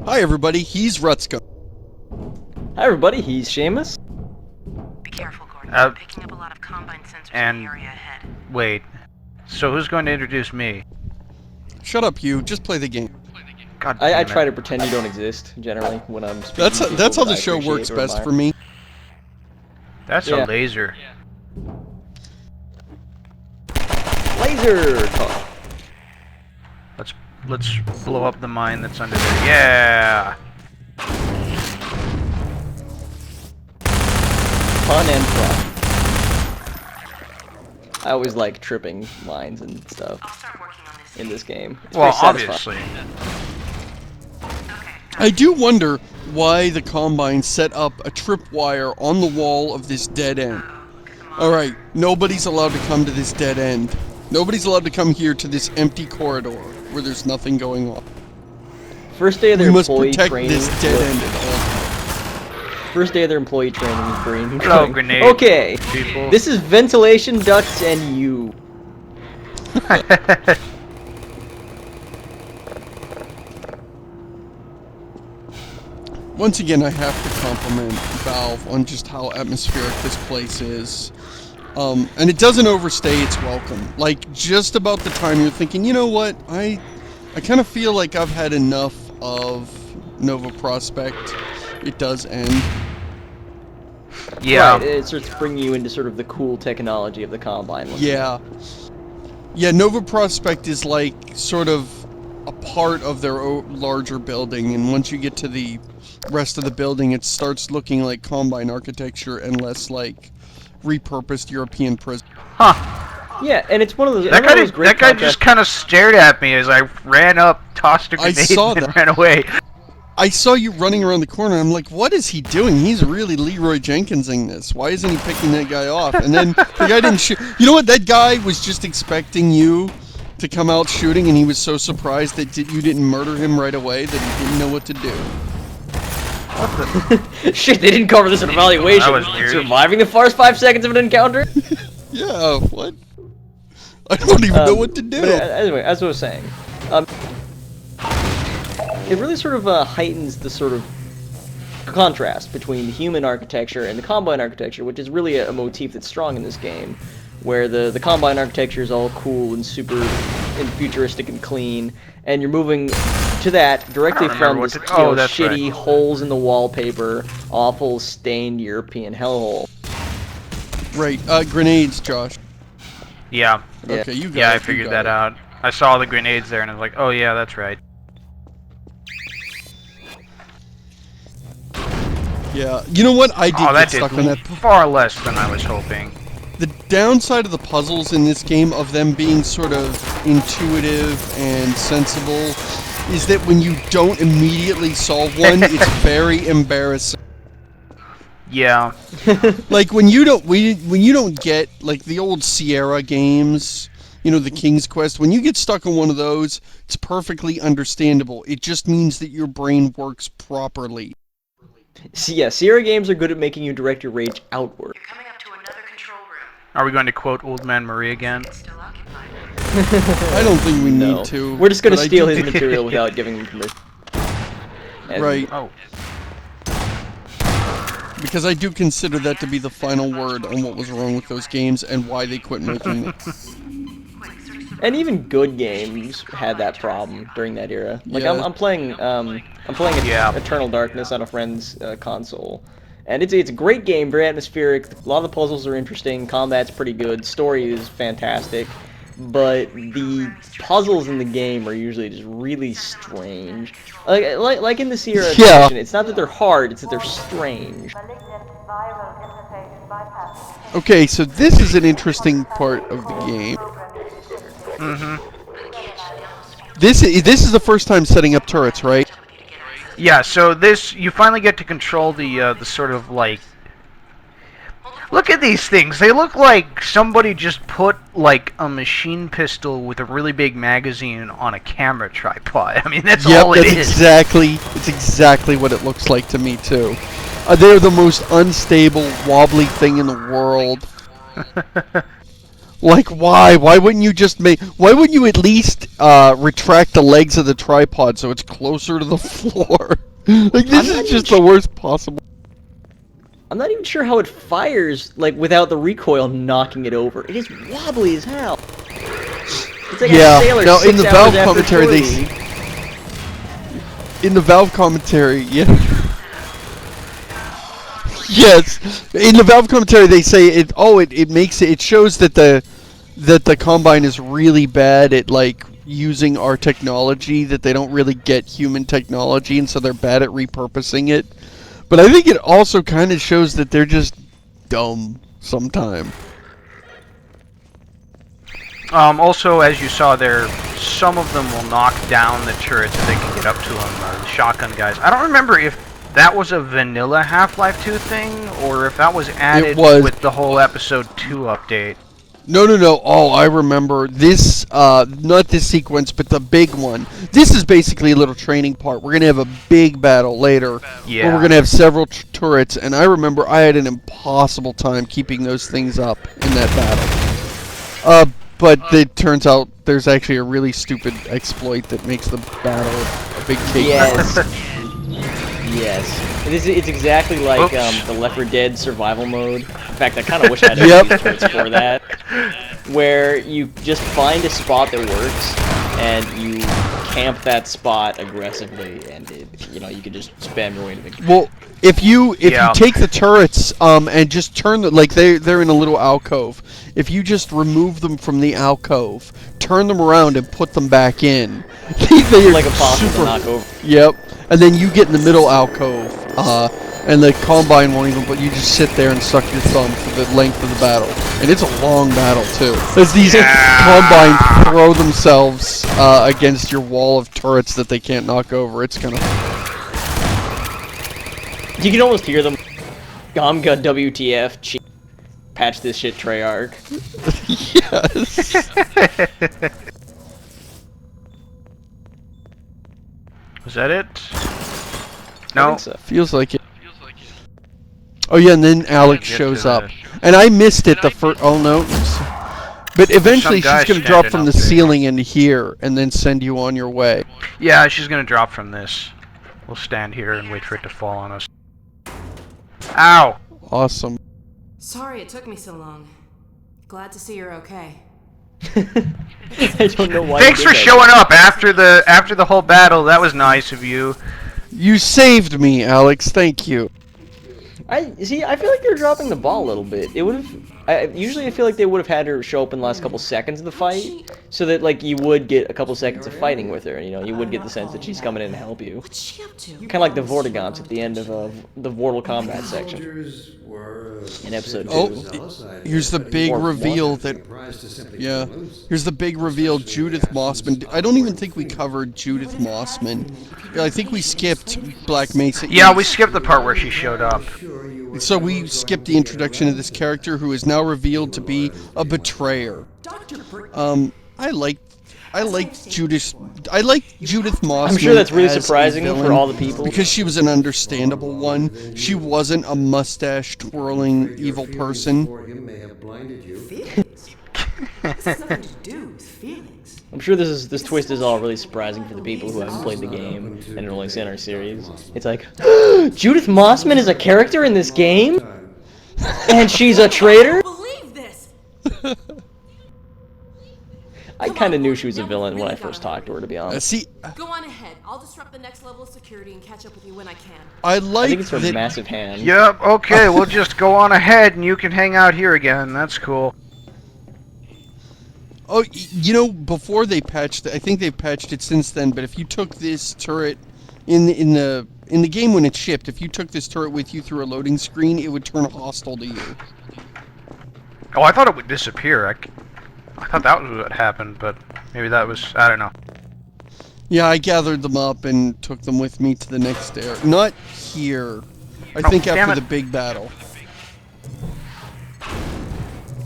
Hi everybody, he's Rutsko. Hi everybody, he's Seamus. Be careful, Gordon. I'm picking up a lot of combine sensors in the area ahead. Wait, so who's going to introduce me? Shut up, you. Just play the game. God I damn try it. to pretend you don't exist, generally, when I'm speaking to That's how people the that I show appreciate works or best admire. for me. That's Yeah. a laser. Laser talk. Let's blow up the mine that's under there. Yeah. Fun and fun. I always like tripping lines and stuff I'll start working on this. in this game. It's Well, very satisfying. obviously. I do wonder why the Combine set up a tripwire on the wall of this dead end. Alright, nobody's allowed to come to this dead end. Nobody's allowed to come here to this empty corridor where there's nothing going on. First day of We their must employee protect training. this dead end at all times. First day of their employee training is green. Hello, grenade Okay, people. this is ventilation ducts and you. Once again, I have to compliment Valve on just how atmospheric this place is. And it doesn't overstay its welcome. Like, just about the time you're thinking, you know what, I kind of feel like I've had enough of Nova Prospect, it does end. Yeah. Right, it starts bringing you into sort of the cool technology of the Combine. Yeah. Yeah, Nova Prospect is like sort of a part of their larger building, and once you get to the rest of the building, it starts looking like Combine architecture and less like repurposed European prison. Huh. Yeah, and it's one of those. That guy just kind of stared at me as I ran up, tossed a grenade, saw and that. ran away. I saw you running around the corner, I'm like, what is he doing? He's really Leroy Jenkinsing this. Why isn't he picking that guy off? And then the guy didn't shoot. You know what? That guy was just expecting you to come out shooting, and he was so surprised that you didn't murder him right away that he didn't know what to do. Shit, they didn't cover this in evaluation. That was weird. Surviving the first 5 seconds of an encounter? Yeah, what? I don't even know what to do. But anyway, as I was saying, it really sort of heightens the sort of contrast between the human architecture and the Combine architecture, which is really a motif that's strong in this game, where the Combine architecture is all cool and super and futuristic and clean, and you're moving to that directly from this that's shitty right. holes in the wallpaper, awful stained European hellhole. Right, grenades, Josh. Yeah. Yeah. Okay, you got it. Yeah, I you figured got that it. out. I saw the grenades there, and I was like, oh yeah, that's right. Yeah, you know what? I did Oh, that get did stuck on that. far less than I was hoping. The downside of the puzzles in this game, of them being sort of intuitive and sensible, is that when you don't immediately solve one, it's very embarrassing. Yeah. Like when you don't get like the old Sierra games, you know, the King's Quest. When you get stuck on one of those, it's perfectly understandable. It just means that your brain works properly. Yeah, Sierra games are good at making you direct your rage outward. You're coming up to another control room. Are we going to quote Old Man Marie again? It's still occupied. I don't think we No. need to. We're just gonna but I steal do his think- material without giving him permission. And- Right, Oh. because I do consider that to be the final word on what was wrong with those games and why they quit making them. And even good games had that problem during that era. Like Yeah. I'm playing Yeah. Eternal Darkness on a friend's console, and it's a great game, very atmospheric. A lot of the puzzles are interesting, combat's pretty good, story is fantastic, but the puzzles in the game are usually just really strange. Like in the Sierra Yeah. edition, it's not that they're hard, it's that they're strange. Okay, so this is an interesting part of the game. This is the first time setting up turrets, right? Yeah, so this, you finally get to control the sort of like... Look at these things. They look like somebody just put like a machine pistol with a really big magazine on a camera tripod. I mean, that's all it is. It's exactly what it looks like to me too. They're the most unstable, wobbly thing in the world. Like, why? Why wouldn't you just make... Why wouldn't you at least retract the legs of the tripod so it's closer to the floor? Like, this is just the worst possible... I'm not even sure how it fires, like, without the recoil knocking it over. It is wobbly as hell. It's like a sailor now 6 in the hours Valve after commentary, shore they... leave. In the Valve commentary, yeah... Yes, in the Valve commentary they say it. Oh, it makes it. It shows that the Combine is really bad at like using our technology. That they don't really get human technology, and so they're bad at repurposing it. But I think it also kind of shows that they're just dumb sometimes. Also, as you saw there, some of them will knock down the turrets if they can get up to them. The shotgun guys. I don't remember if that was a vanilla Half-Life 2 thing, or if that was added with the whole Episode 2 update. No. Oh, I remember this. Not this sequence, but the big one. This is basically a little training part. We're gonna have a big battle later. Yeah. Where we're gonna have several turrets, and I remember I had an impossible time keeping those things up in that battle. But it turns out there's actually a really stupid exploit that makes the battle a big cake. Yes. Yes. It's exactly like the Left 4 Dead survival mode. In fact, I kind of wish I had turrets for that. Where you just find a spot that works, and you camp that spot aggressively, and you can just spam your way to victory. Well, if you take the turrets and just turn the they're in a little alcove. If you just remove them from the alcove, turn them around and put them back in, they are like impossible to knock over. Yep. And then you get in the middle alcove, and the Combine won't even, but you just sit there and suck your thumb for the length of the battle. And it's a long battle, too. As these Combine throw themselves against your wall of turrets that they can't knock over. It's kind of... You can almost hear them. Gomga WTF, patch this shit, Treyarch. Yes. Was that it? No. I think so. Feels like it. Oh yeah, and then Alex shows up. And I missed it the first... Oh no. But eventually she's going to drop from the ceiling into here and then send you on your way. Yeah, she's going to drop from this. We'll stand here and wait for it to fall on us. Ow! Awesome. Sorry it took me so long. Glad to see you're okay. I don't know why. Thanks for showing up after the whole battle. That was nice of you. You saved me, Alex. Thank you. I feel like they're dropping the ball a little bit. It would have. Usually, I feel like they would have had her show up in the last couple seconds of the fight, so that like you would get a couple seconds of fighting with her. You would get the sense that she's coming in to help you. What's she up to? Kind of like the Vortigons at the end of the Mortal Kombat section in episode 2. Oh, here's the big reveal that... Yeah. Here's the big reveal, Judith Mossman. I don't even think we covered Judith Mossman. I think we skipped Black Mesa. Yeah, we skipped the part where she showed up. So we skipped the introduction of this character who is now revealed to be a betrayer. I like Judith Mossman. I'm sure that's really as surprising a villain for all the people. because she was an understandable one. She wasn't a mustache twirling evil person. This has nothing to do with feelings. I'm sure this twist is all really surprising for the people who haven't played the game and are only seen our series. It's like, Judith Mossman is a character in this game, and she's a traitor. Believe this. I kind of knew she was a villain when I first talked to her, to be honest. See, Go on ahead. I'll disrupt the next level of security and catch up with you when I can. I I like think it's her that. massive hand. Yep, okay, we'll just go on ahead and you can hang out here again. That's cool. Oh, before they patched it, I think they've patched it since then, but if you took this turret in the game when it shipped, if you took this turret with you through a loading screen, it would turn hostile to you. Oh, I thought it would disappear. I thought that was what happened, but maybe that was... I don't know. Yeah, I gathered them up and took them with me to the next area. Not here. I think after the big battle.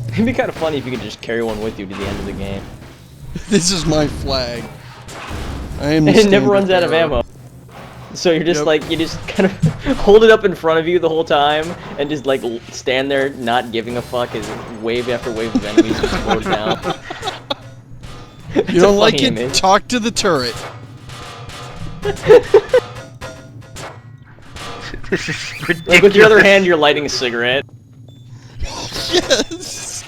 It'd be kind of funny if you could just carry one with you to the end of the game. This is my flag. I am. It never runs out of ammo. So you're just Yep. like, you just kind of hold it up in front of you the whole time, and just like stand there not giving a fuck as wave after wave of enemies explode down. You don't like it? Image. Talk to the turret. This is ridiculous. Like with your other hand, you're lighting a cigarette. Yes!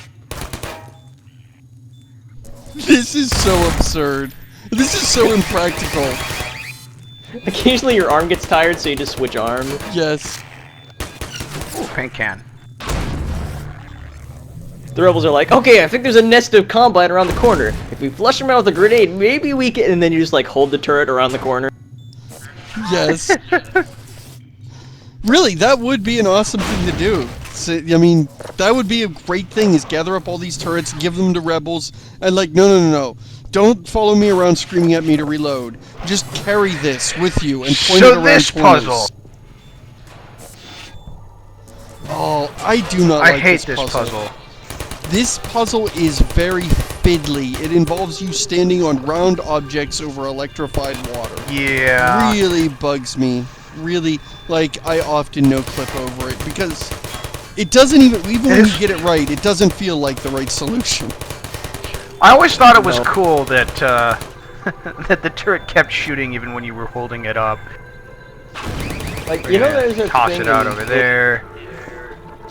This is so absurd. This is so impractical. Occasionally your arm gets tired, so you just switch arms. Yes. Ooh, paint can. The rebels are like, okay, I think there's a nest of Combine around the corner. If we flush them out with a grenade, maybe we can... And then you just like hold the turret around the corner. Yes. Really, that would be an awesome thing to do. So, I mean, that would be a great thing, is gather up all these turrets, give them to rebels, and like, no. Don't follow me around screaming at me to reload. Just carry this with you and point it around this corners. puzzle. Oh, I do not I like hate this this puzzle. This puzzle is very fiddly. It involves you standing on round objects over electrified water. Yeah. Really bugs me. Really, like, I often no-clip over it, because it doesn't even when you get it right, it doesn't feel like the right solution. I always thought it was cool that that the turret kept shooting even when you were holding it up. Like, you know, there's a Toss thing it out in- over there.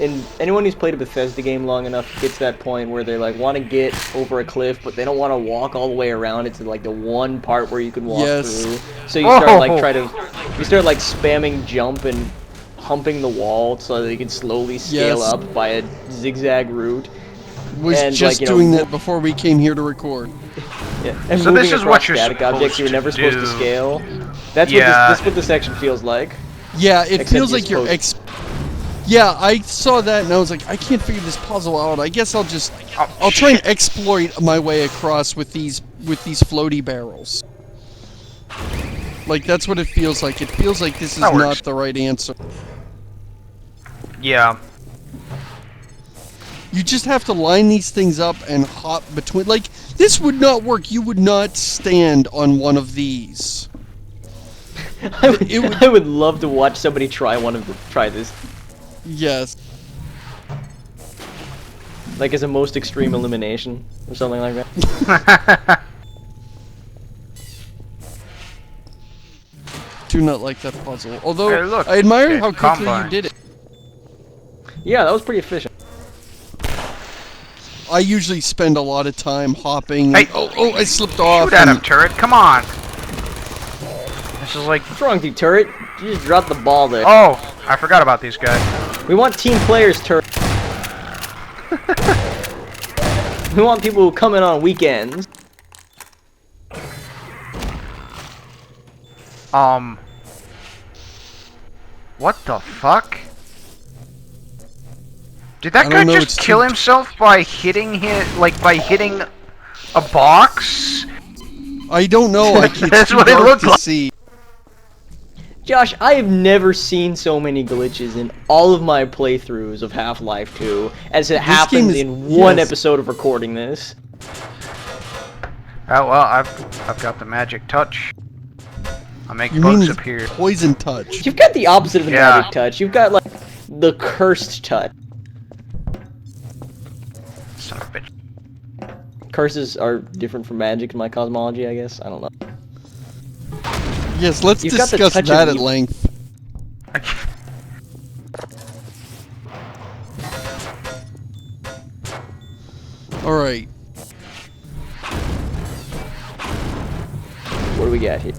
And anyone who's played a Bethesda game long enough gets that point where they like want to get over a cliff, but they don't want to walk all the way around it to like the one part where you can walk Yes. through. So you start like you start like spamming jump and humping the wall so that you can slowly scale Yes. up by a zigzag route. Was And, just like, you know, doing that before we came here to record. Yeah. And So moving this is across what you're static objects supposed you're to never supposed to do. scale. That's Yeah. what this section feels like. Yeah, it Except feels you're like you're supposed- Yeah, I saw that and I was like, I can't figure this puzzle out. I guess I'll try and exploit my way across with these floaty barrels. Like, that's what it feels like. It feels like this is That works. not the right answer. Yeah. You just have to line these things up and hop between. Like, this would not work. You would not stand on one of these. I would love to watch somebody try this. Yes. Like as a most extreme elimination or something like that. Do not like that puzzle. Although, Hey, look, I admire okay, how quickly Combine. you did it. Yeah, that was pretty efficient. I usually spend a lot of time hopping. Hey. Oh, I slipped off. Shoot at him, and- turret. Come on. This is like... What's wrong with you, turret? You just dropped the ball there. Oh, I forgot about these guys. We want team players, turret. We want people who come in on weekends. What the fuck? Did I that don't guy know, just it's kill too- himself by hitting by hitting a box? I don't know. It's That's too what it dark looked to like. see. Josh, I have never seen so many glitches in all of my playthroughs of Half-Life 2 as it happens is- in one yes. episode of recording this. Oh well, I've got the magic touch. I'll make You mean bugs appear. poison touch? You've got the opposite of the Yeah. magic touch. You've got like the cursed touch. Son of a bitch. Curses are different from magic in my cosmology, I guess. I don't know. Yes, let's You've got the discuss touch of that at evil. length. All right. What do we got here?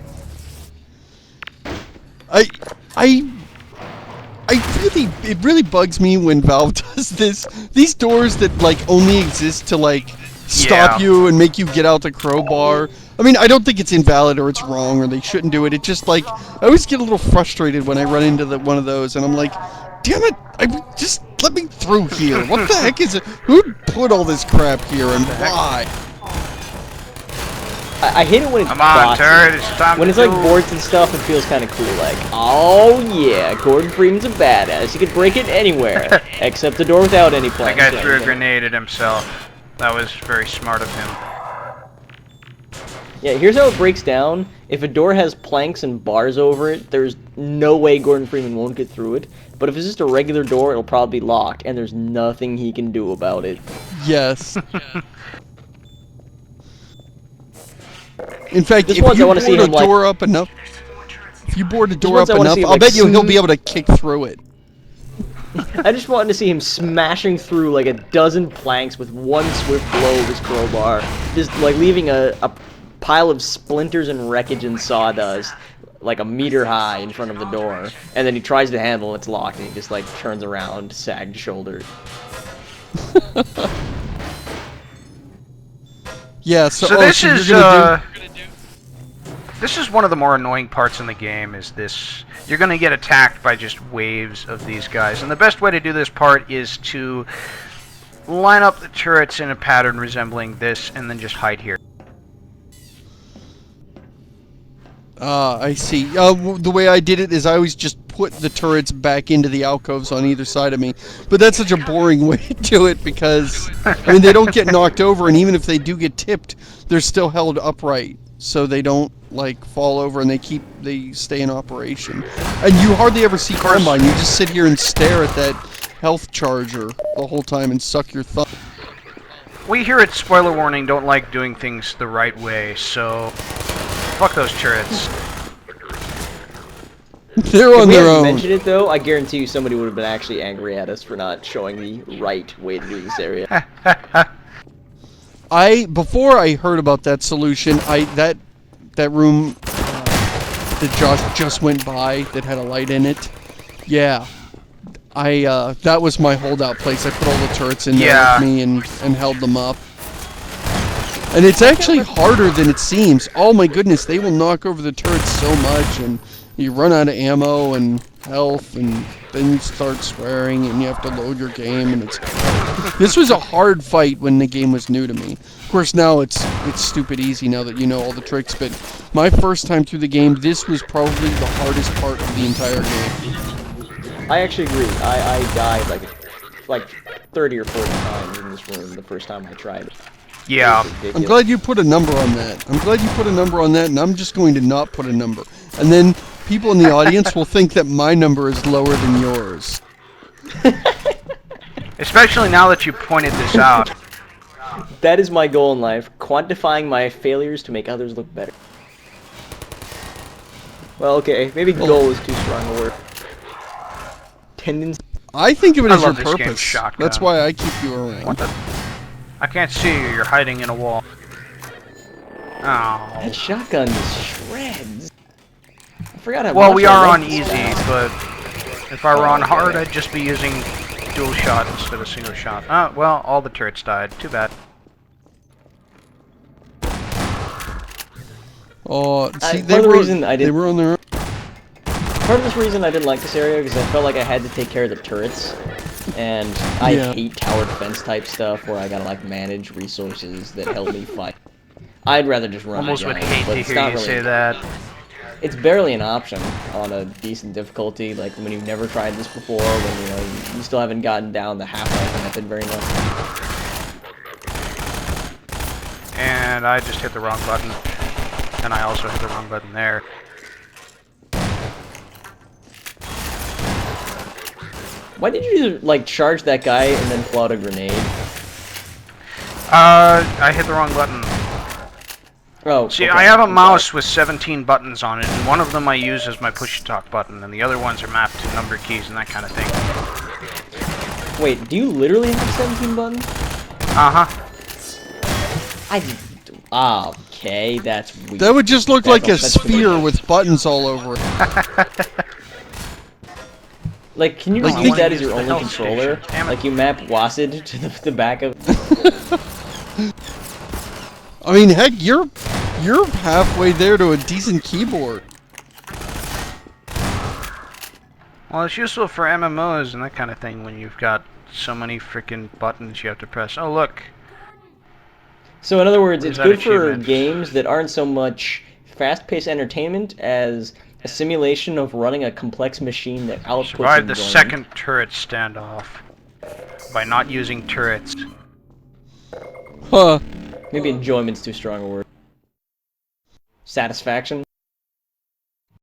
It really bugs me when Valve does this. These doors that like only exist to like stop Yeah. you and make you get out the crowbar. I mean, I don't think it's invalid or it's wrong or they shouldn't do it. It just like I always get a little frustrated when I run into one of those and I'm like, damn it! Just let me through here. What the heck is it? Who put all this crap here and why? I hate it when it's Come on, bossy. turret, it's time When to it's like do- boards and stuff, it feels kind of cool. Like, oh yeah, Gordon Freeman's a badass. He can break it anywhere, except the door without any That planks. guy threw a grenade at himself. That was very smart of him. Yeah, here's how it breaks down. If a door has planks and bars over it, there's no way Gordon Freeman won't get through it. But if it's just a regular door, it'll probably be locked, and there's nothing he can do about it. Yes. In fact, This if one's I you wanna see board a him, like- door up enough, if you board a door one's up I wanna enough, see him, I'll like, bet you he'll be able to kick through it. I just wanted to see him smashing through like a dozen planks with one swift blow of his crowbar. Just like leaving a pile of splinters and wreckage and sawdust like a meter high in front of the door. And then he tries to handle it, it's locked, and he just like turns around, sagged shoulder. Yeah, So oh, this so is you're gonna this is one of the more annoying parts in the game. Is this you're gonna get attacked by just waves of these guys, and the best way to do this part is to line up the turrets in a pattern resembling this, and then just hide here. I see. The way I did it is I always just put the turrets back into the alcoves on either side of me. But that's such a boring way to do it because, I mean, they don't get knocked over, and even if they do get tipped, they're still held upright. So they don't, like, fall over, and they stay in operation. And you hardly ever see Combine. You just sit here and stare at that health charger the whole time and suck your thumb. We here at Spoiler Warning don't like doing things the right way, so fuck those turrets. They're If on we their hadn't own. mentioned it though, I guarantee you somebody would have been actually angry at us for not showing the right way to do this area. Before I heard about that solution, that room that Josh just went by that had a light in it, yeah, that was my holdout place. I put all the turrets in there with me and held them up. And it's actually harder than it seems. Oh my goodness, they will knock over the turrets so much, and you run out of ammo and health, and then you start swearing, and you have to load your game, and it's this was a hard fight when the game was new to me. Of course, now it's stupid easy now that you know all the tricks, but my first time through the game, this was probably the hardest part of the entire game. I actually agree. I died like 30 or 40 times in this room the first time I tried it. Yeah. I'm glad you put a number on that. I'm glad you put a number on that, and I'm just going to not put a number. And then people in the audience will think that my number is lower than yours. Especially now that you pointed this out. That is my goal in life, quantifying my failures to make others look better. Well, okay, maybe goal is too strong a word. Tendency. I think of it I as your love this game's purpose. shotgun. That's why I keep you around. What the? I can't see you. You're hiding in a wall. Oh. That shotgun shreds. I forgot how Well, much we I are like on this easy, stuff. but if I were on hard, I'd just be using dual shot instead of single shot. Oh, well, all the turrets died. Too bad. Oh, see, part of the reason I they didn't- were on their own. Part of this reason I didn't like this area because I felt like I had to take care of the turrets, and I Yeah. hate tower defense type stuff where I gotta like manage resources that help me fight. I'd rather just run. Almost it would down, hate but to it's hear not you really- say that. It's barely an option on a decent difficulty, like when you've never tried this before, when you still haven't gotten down the half-life method very much. And I just hit the wrong button. And I also hit the wrong button there. Why did you like charge that guy and then pull out a grenade? I hit the wrong button. Oh, See, okay, I have a I'm mouse sorry. with 17 buttons on it, and one of them I use as my push-to-talk button, and the other ones are mapped to number keys and that kind of thing. Wait, do you literally have 17 buttons? Uh-huh. Okay, that's weird. That would just look like a That's sphere weird. with buttons all over it. Like, can you Like, just think- use that as your the only health controller? station. Damn it. Like, you map WASD to the back of... I mean, heck, you're halfway there to a decent keyboard. Well, it's useful for MMOs and that kind of thing when you've got so many freaking buttons you have to press. Oh, look. So, in other words, Where's it's that good for achievement? games that aren't so much fast-paced entertainment as a simulation of running a complex machine that outputs Survive the enjoyment. second turret standoff by not using turrets. Huh. Maybe enjoyment's too strong a word. satisfaction.